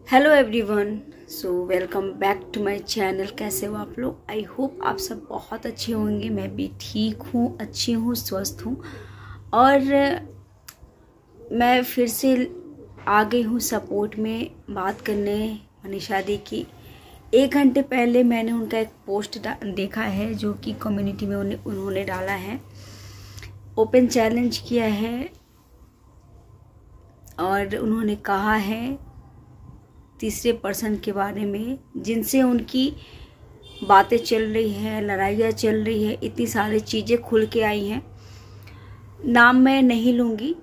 Hello everyone. So welcome back to my channel. कैसे हो आप लोग? आई होप आप सब बहुत अच्छे होंगे। मैं भी ठीक हूँ, अच्छी हूँ, स्वस्थ हूँ। और मैं फिर से आ गई हूँ सपोर्ट में बात करने मनीषा दी की। 1 घंटे पहले मैंने उनका एक पोस्ट देखा है जो कि कम्युनिटी में उन्होंने डाला है, ओपन चैलेंज किया है और उन्होंने कहा है तीसरे पर्सन के बारे में जिनसे उनकी बातें चल रही हैं, लड़ाइयाँ चल रही है, इतनी सारी चीज़ें खुल के आई हैं। नाम मैं नहीं लूँगी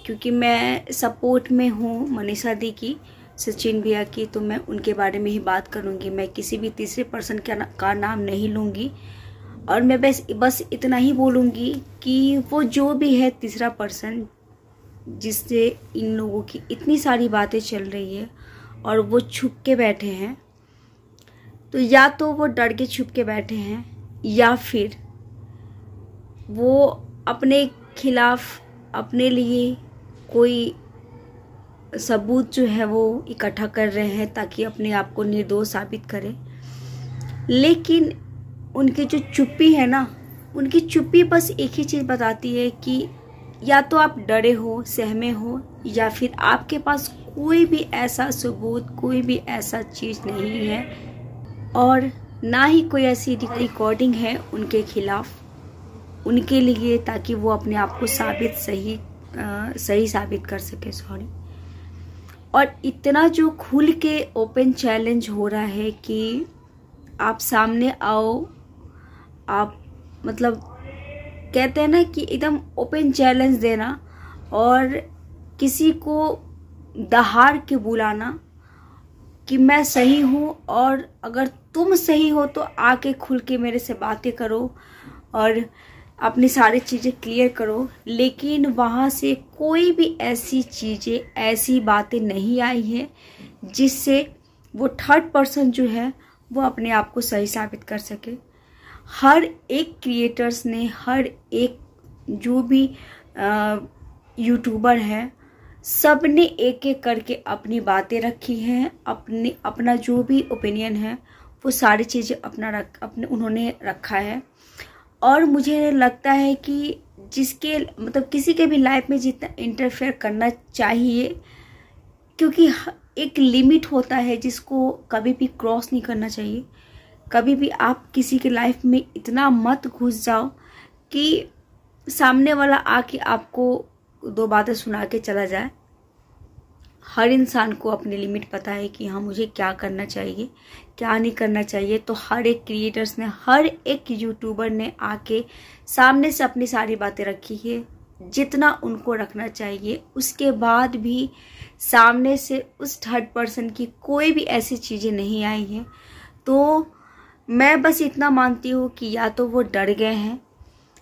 क्योंकि मैं सपोर्ट में हूँ मनीषा दी की, सचिन भैया की, तो मैं उनके बारे में ही बात करूँगी। मैं किसी भी तीसरे पर्सन का नाम नहीं लूँगी और मैं बस इतना ही बोलूँगी कि वो जो भी है तीसरा पर्सन जिससे इन लोगों की इतनी सारी बातें चल रही है और वो छुप के बैठे हैं, तो या तो वो डर के छुप के बैठे हैं या फिर वो अपने खिलाफ अपने लिए कोई सबूत जो है वो इकट्ठा कर रहे हैं ताकि अपने आप को निर्दोष साबित करें। लेकिन उनकी जो चुप्पी है ना, उनकी चुप्पी बस एक ही चीज़ बताती है कि या तो आप डरे हो, सहमे हो, या फिर आपके पास कोई भी ऐसा सबूत, कोई भी ऐसा चीज़ नहीं है और ना ही कोई ऐसी रिकॉर्डिंग है उनके खिलाफ उनके लिए, ताकि वो अपने आप को सही साबित कर सके। और इतना जो खुल के ओपन चैलेंज हो रहा है कि आप सामने आओ, आप मतलब कहते हैं ना कि एकदम ओपन चैलेंज देना और किसी को दहाड़ के बुलाना कि मैं सही हूँ और अगर तुम सही हो तो आके खुल के मेरे से बातें करो और अपनी सारी चीज़ें क्लियर करो। लेकिन वहाँ से कोई भी ऐसी चीज़ें, ऐसी बातें नहीं आई हैं जिससे वो थर्ड पर्सन जो है वो अपने आप को सही साबित कर सके। हर एक क्रिएटर्स ने, हर एक जो भी यूट्यूबर है, सब ने एक एक करके अपनी बातें रखी हैं, अपना जो भी ओपिनियन है वो सारी चीज़ें उन्होंने रखा है। और मुझे लगता है कि जिसके मतलब किसी के भी लाइफ में जितना इंटरफेयर करना चाहिए, क्योंकि एक लिमिट होता है जिसको कभी भी क्रॉस नहीं करना चाहिए। कभी भी आप किसी के लाइफ में इतना मत घुस जाओ कि सामने वाला आके आपको 2 बातें सुना के चला जाए। हर इंसान को अपनी लिमिट पता है कि हाँ मुझे क्या करना चाहिए, क्या नहीं करना चाहिए। तो हर एक क्रिएटर्स ने, हर एक यूट्यूबर ने आके सामने से अपनी सारी बातें रखी है जितना उनको रखना चाहिए। उसके बाद भी सामने से उस थर्ड पर्सन की कोई भी ऐसी चीज़ें नहीं आई हैं। तो मैं बस इतना मानती हूँ कि या तो वो डर गए हैं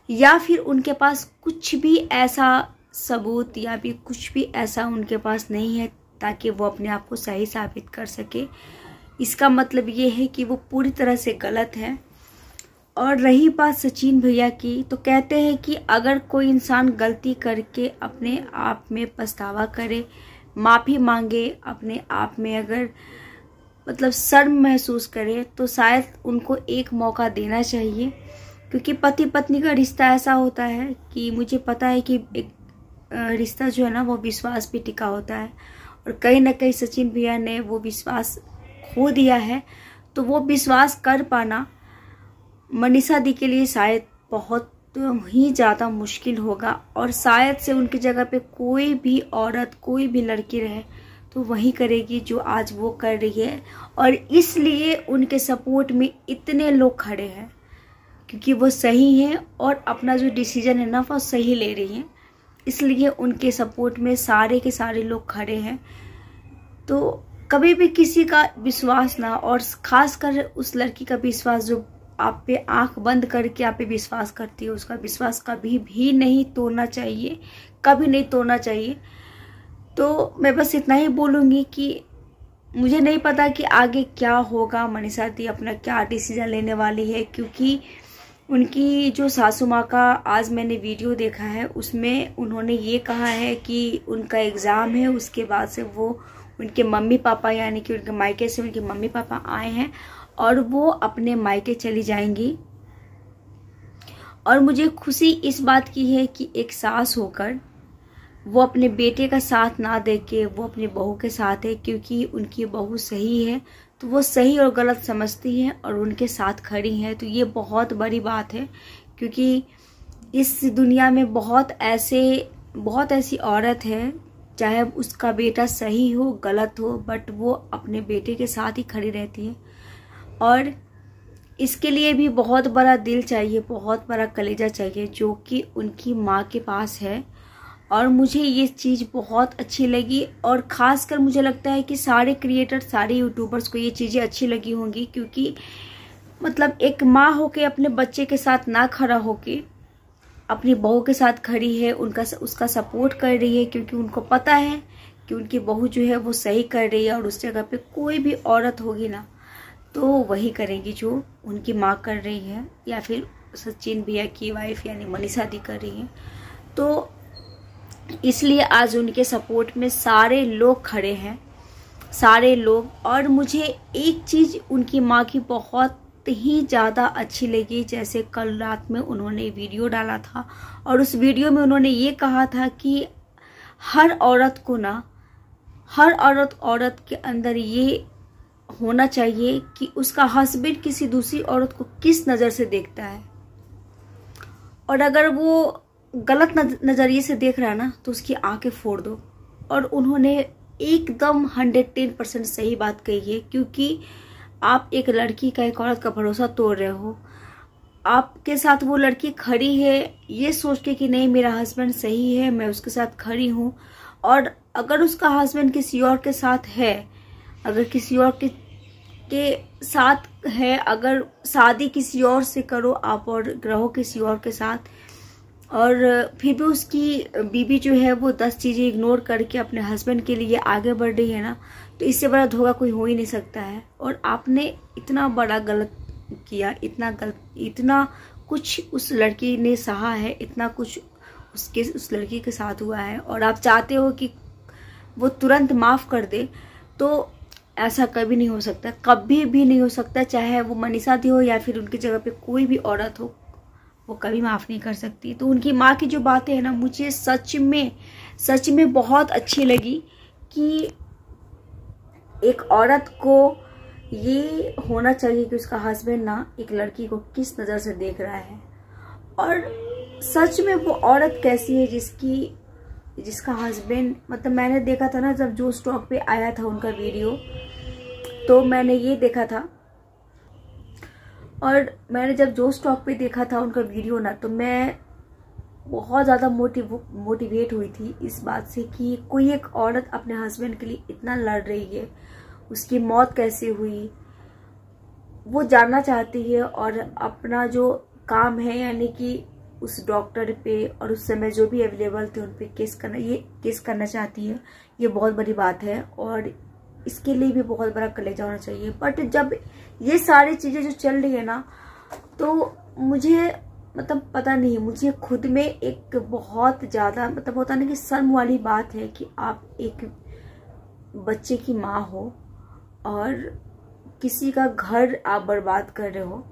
या फिर उनके पास कुछ भी ऐसा सबूत या भी कुछ भी ऐसा उनके पास नहीं है ताकि वो अपने आप को सही साबित कर सके। इसका मतलब ये है कि वो पूरी तरह से गलत है। और रही बात सचिन भैया की, तो कहते हैं कि अगर कोई इंसान गलती करके अपने आप में पछतावा करे, माफ़ी मांगे, अपने आप में अगर मतलब शर्म महसूस करे, तो शायद उनको एक मौका देना चाहिए। क्योंकि पति पत्नी का रिश्ता ऐसा होता है कि मुझे पता है कि एक रिश्ता जो है ना वो विश्वास पे टिका होता है और कहीं ना कहीं सचिन भैया ने वो विश्वास खो दिया है। तो वो विश्वास कर पाना मनीषा दी के लिए शायद बहुत ही ज़्यादा मुश्किल होगा और शायद से उनकी जगह पे कोई भी औरत, कोई भी लड़की रहे तो वही करेगी जो आज वो कर रही है। और इसलिए उनके सपोर्ट में इतने लोग खड़े हैं क्योंकि वो सही हैं और अपना जो डिसीजन है ना वो सही ले रही हैं, इसलिए उनके सपोर्ट में सारे के सारे लोग खड़े हैं। तो कभी भी किसी का विश्वास ना, और खासकर उस लड़की का विश्वास जो आप पे आंख बंद करके आप पे विश्वास करती है, उसका विश्वास कभी भी नहीं तोड़ना चाहिए, कभी नहीं तोड़ना चाहिए। तो मैं बस इतना ही बोलूँगी कि मुझे नहीं पता कि आगे क्या होगा, मनीषा दी अपना क्या डिसीजन लेने वाली है। क्योंकि उनकी जो सासू माँ का आज मैंने वीडियो देखा है उसमें उन्होंने ये कहा है कि उनका एग्ज़ाम है, उसके बाद से वो उनके मम्मी पापा यानी कि उनके मायके से उनके मम्मी पापा आए हैं और वो अपने मायके चली जाएंगी। और मुझे खुशी इस बात की है कि एक सास होकर वो अपने बेटे का साथ ना दे के वो अपनी बहू के साथ है, क्योंकि उनकी बहू सही है तो वो सही और गलत समझती है और उनके साथ खड़ी है। तो ये बहुत बड़ी बात है, क्योंकि इस दुनिया में बहुत ऐसी औरत है, चाहे उसका बेटा सही हो गलत हो, बट वो अपने बेटे के साथ ही खड़ी रहती है। और इसके लिए भी बहुत बड़ा दिल चाहिए, बहुत बड़ा कलेजा चाहिए, जो कि उनकी माँ के पास है। और मुझे ये चीज़ बहुत अच्छी लगी, और ख़ासकर मुझे लगता है कि सारे क्रिएटर, सारे यूट्यूबर्स को ये चीज़ें अच्छी लगी होंगी, क्योंकि मतलब एक माँ होके अपने बच्चे के साथ ना खड़ा होके अपनी बहू के साथ खड़ी है, उसका सपोर्ट कर रही है, क्योंकि उनको पता है कि उनकी बहू जो है वो सही कर रही है। और उस जगह पे कोई भी औरत होगी ना तो वही करेगी जो उनकी माँ कर रही है, या फिर सचिन भैया की वाइफ यानी मनीषा दी कर रही है। तो इसलिए आज उनके सपोर्ट में सारे लोग खड़े हैं, सारे लोग। और मुझे एक चीज़ उनकी माँ की बहुत ही ज़्यादा अच्छी लगी, जैसे कल रात में उन्होंने वीडियो डाला था और उस वीडियो में उन्होंने ये कहा था कि हर औरत को ना, हर औरत के अंदर ये होना चाहिए कि उसका हस्बैंड किसी दूसरी औरत को किस नज़र से देखता है, और अगर वो गलत नज़रिए से देख रहा है ना तो उसकी आंखें फोड़ दो। और उन्होंने एकदम 110% सही बात कही है, क्योंकि आप एक लड़की का, एक औरत का भरोसा तोड़ रहे हो। आपके साथ वो लड़की खड़ी है ये सोच के कि नहीं मेरा हस्बैंड सही है, मैं उसके साथ खड़ी हूँ। और अगर उसका हस्बैंड किसी और के साथ है, अगर किसी और के साथ है, अगर शादी किसी और से करो आप और रहो किसी और के साथ, और फिर भी उसकी बीवी जो है वो 10 चीज़ें इग्नोर करके अपने हस्बैंड के लिए आगे बढ़ रही है ना, तो इससे बड़ा धोखा कोई हो ही नहीं सकता है। और आपने इतना बड़ा गलत किया, इतना कुछ उस लड़की ने सहा है, इतना कुछ उस लड़की के साथ हुआ है, और आप चाहते हो कि वो तुरंत माफ़ कर दे, तो ऐसा कभी नहीं हो सकता, कभी भी नहीं हो सकता। चाहे वो मनीषा दी हो या फिर उनकी जगह पे कोई भी औरत हो, वो कभी माफ़ नहीं कर सकती। तो उनकी माँ की जो बातें हैं ना, मुझे सच में बहुत अच्छी लगी कि एक औरत को ये होना चाहिए कि उसका हस्बैंड ना एक लड़की को किस नज़र से देख रहा है। और सच में वो औरत कैसी है जिसका हस्बैंड, मतलब मैंने देखा था ना जब जो स्टॉक पे आया था उनका वीडियो, तो मैंने ये देखा था, और मैंने जब जो स्टॉक पे देखा था उनका वीडियो ना, तो मैं बहुत ज़्यादा मोटिवेट हुई थी इस बात से कि कोई एक औरत अपने हस्बैंड के लिए इतना लड़ रही है, उसकी मौत कैसे हुई वो जानना चाहती है, और अपना जो काम है यानी कि उस डॉक्टर पे और उस समय जो भी अवेलेबल थे उन पे केस करना चाहती है। ये बहुत बड़ी बात है, और इसके लिए भी बहुत बड़ा कलेजा होना चाहिए। बट जब ये सारी चीज़ें जो चल रही है ना, तो मुझे मतलब पता नहीं, मुझे खुद में एक बहुत ज़्यादा मतलब होता नहीं कि शर्म वाली बात है कि आप एक बच्चे की माँ हो और किसी का घर आप बर्बाद कर रहे हो।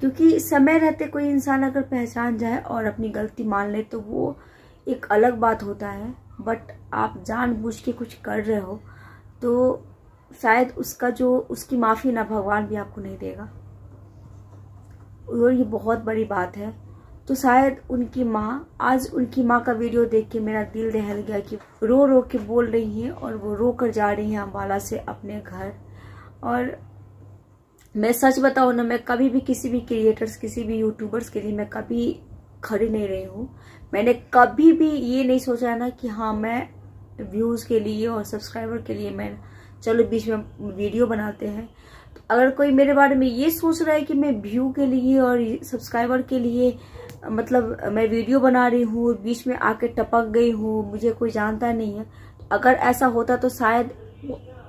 क्योंकि समय रहते कोई इंसान अगर पहचान जाए और अपनी गलती मान ले तो वो एक अलग बात होता है, बट आप जानबूझ के कुछ कर रहे हो तो शायद उसकी माफ़ी ना भगवान भी आपको नहीं देगा, और ये बहुत बड़ी बात है। तो शायद उनकी माँ का वीडियो देख के मेरा दिल दहल गया कि रो रो के बोल रही हैं, और वो रो कर जा रही हैं अम्बाला से अपने घर। और मैं सच बताऊँ ना, मैं कभी भी किसी भी क्रिएटर्स, किसी भी यूट्यूबर्स के लिए मैं कभी खड़ी नहीं रही हूँ। मैंने कभी भी ये नहीं सोचा है ना कि हाँ मैं व्यूज़ के लिए और सब्सक्राइबर के लिए मैं चलो बीच में वीडियो बनाते हैं। तो अगर कोई मेरे बारे में ये सोच रहा है कि मैं व्यू के लिए और सब्सक्राइबर के लिए मतलब मैं वीडियो बना रही हूँ, बीच में आके टपक गई हूँ, मुझे कोई जानता नहीं है, तो अगर ऐसा होता तो शायद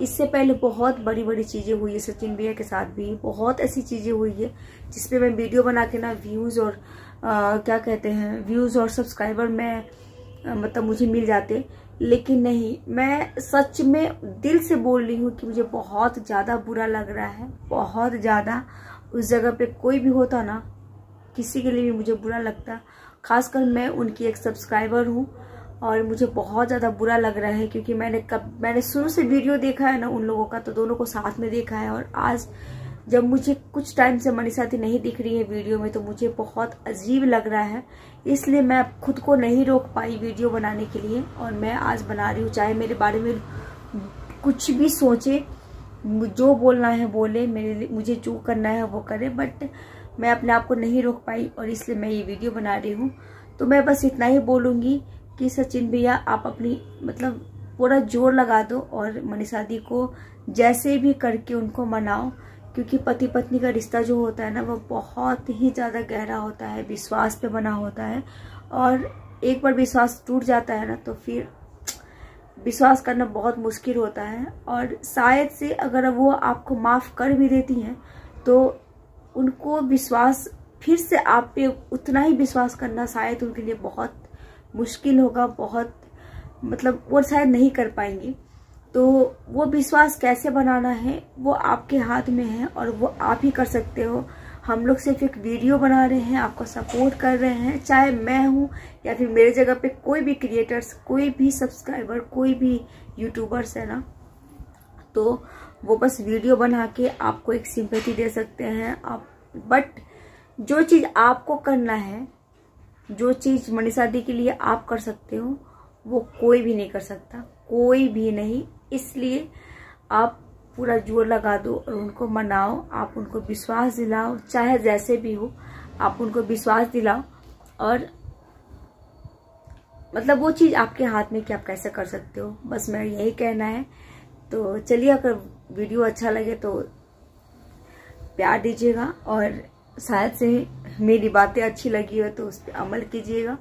इससे पहले बहुत बड़ी बड़ी चीज़ें हुई है। सचिन भैया के साथ भी बहुत ऐसी चीज़ें हुई है जिसपे मैं वीडियो बना के ना व्यूज़ और व्यूज़ और सब्सक्राइबर में मतलब मुझे मिल जाते, लेकिन नहीं, मैं सच में दिल से बोल रही हूँ कि मुझे बहुत ज़्यादा बुरा लग रहा है, बहुत ज़्यादा। उस जगह पे कोई भी होता ना, किसी के लिए भी मुझे बुरा लगता। खासकर मैं उनकी एक सब्सक्राइबर हूँ और मुझे बहुत ज़्यादा बुरा लग रहा है, क्योंकि मैंने शुरू से वीडियो देखा है ना उन लोगों का, तो दोनों को साथ में देखा है। और आज जब मुझे कुछ टाइम से मनीषा दी नहीं दिख रही है वीडियो में, तो मुझे बहुत अजीब लग रहा है। इसलिए मैं खुद को नहीं रोक पाई वीडियो बनाने के लिए, और मैं आज बना रही हूँ। चाहे मेरे बारे में कुछ भी सोचे, जो बोलना है बोले, मुझे जो करना है वो करे, बट मैं अपने आप को नहीं रोक पाई और इसलिए मैं ये वीडियो बना रही हूँ। तो मैं बस इतना ही बोलूँगी कि सचिन भैया, आप अपनी मतलब पूरा जोर लगा दो और मनीषा दी को जैसे भी करके उनको मनाओ, क्योंकि पति पत्नी का रिश्ता जो होता है ना, वो बहुत ही ज़्यादा गहरा होता है, विश्वास पे बना होता है। और एक बार विश्वास टूट जाता है ना, तो फिर विश्वास करना बहुत मुश्किल होता है। और शायद से अगर वो आपको माफ़ कर भी देती हैं, तो उनको विश्वास फिर से आप पे उतना ही विश्वास करना शायद उनके लिए बहुत मुश्किल होगा, बहुत मतलब वो शायद नहीं कर पाएंगी। तो वो विश्वास कैसे बनाना है वो आपके हाथ में है, और वो आप ही कर सकते हो। हम लोग सिर्फ एक वीडियो बना रहे हैं, आपको सपोर्ट कर रहे हैं, चाहे मैं हूँ या फिर मेरे जगह पे कोई भी क्रिएटर्स, कोई भी सब्सक्राइबर, कोई भी यूट्यूबर्स है ना, तो वो बस वीडियो बना के आपको एक सिंपैथी दे सकते हैं आप। बट जो चीज़ आपको करना है, जो चीज़ मनीषा दी के लिए आप कर सकते हो, वो कोई भी नहीं कर सकता, कोई भी नहीं। इसलिए आप पूरा जोर लगा दो और उनको मनाओ, आप उनको विश्वास दिलाओ, चाहे जैसे भी हो आप उनको विश्वास दिलाओ। और मतलब वो चीज़ आपके हाथ में कि आप कैसे कर सकते हो, बस मेरा यही कहना है। तो चलिए, अगर वीडियो अच्छा लगे तो प्यार दीजिएगा, और शायद से मेरी बातें अच्छी लगी हो तो उस पर अमल कीजिएगा।